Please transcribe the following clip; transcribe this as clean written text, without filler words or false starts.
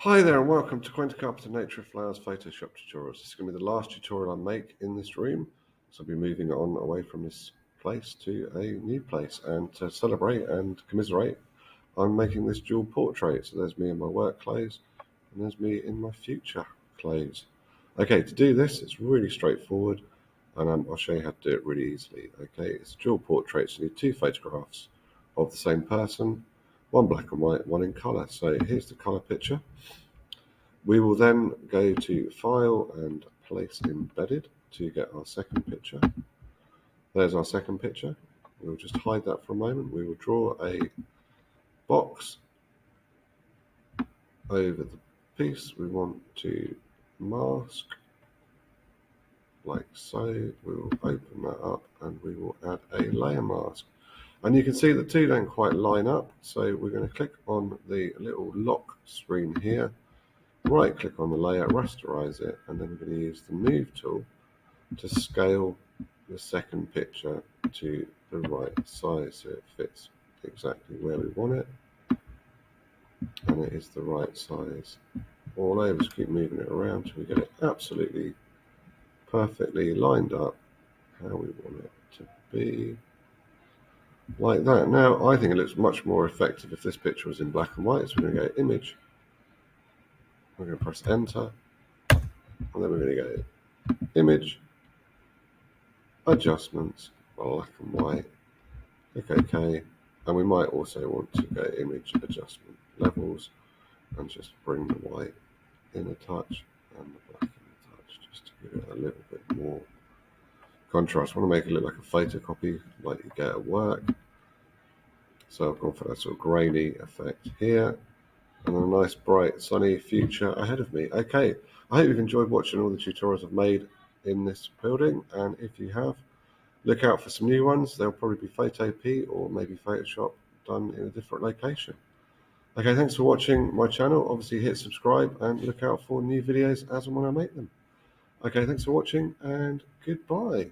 Hi there and welcome to Quentin Carpenter Nature of Flowers Photoshop tutorials. This is going to be the last tutorial I make in this room. So I'll be moving on away from this place to a new place, and to celebrate and commiserate, I'm making this dual portrait. So there's me in my work clothes and there's me in my future clothes. Okay, to do this it's really straightforward, and I'll show you how to do it really easily. Okay, it's a dual portrait, so you need two photographs of the same person, one black and white, one in colour. So here's the colour picture. We will then go to File and Place Embedded to get our second picture. There's our second picture. We'll just hide that for a moment. We will draw a box over the piece we want to mask, like so. We will open that up and we will add a layer mask. And you can see the two don't quite line up, so we're going to click on the little lock screen here, right click on the layer, rasterize it, and then we're going to use the move tool to scale the second picture to the right size so it fits exactly where we want it, and it is the right size all over. Just keep moving it around till we get it absolutely perfectly lined up how we want it to be, like that. Now I think it looks much more effective if this picture was in black and white, so we're going to go Image, we're going to press Enter, and then we're going to go Image, Adjustments, black and white, click OK, and we might also want to go Image, Adjustment, Levels, and just bring the white in a touch and the black in a touch, just to give it a little bit more contrast. I want to make it look like a photocopy like you get at work, so I've gone for that sort of grainy effect here, and a nice bright sunny future ahead of me. Okay, I hope you've enjoyed watching all the tutorials I've made in this building, and if you have, look out for some new ones. They'll probably be Photopea or maybe Photoshop done in a different location. Okay, thanks for watching my channel. Obviously hit subscribe and look out for new videos as and when I make them. Okay, thanks for watching and goodbye.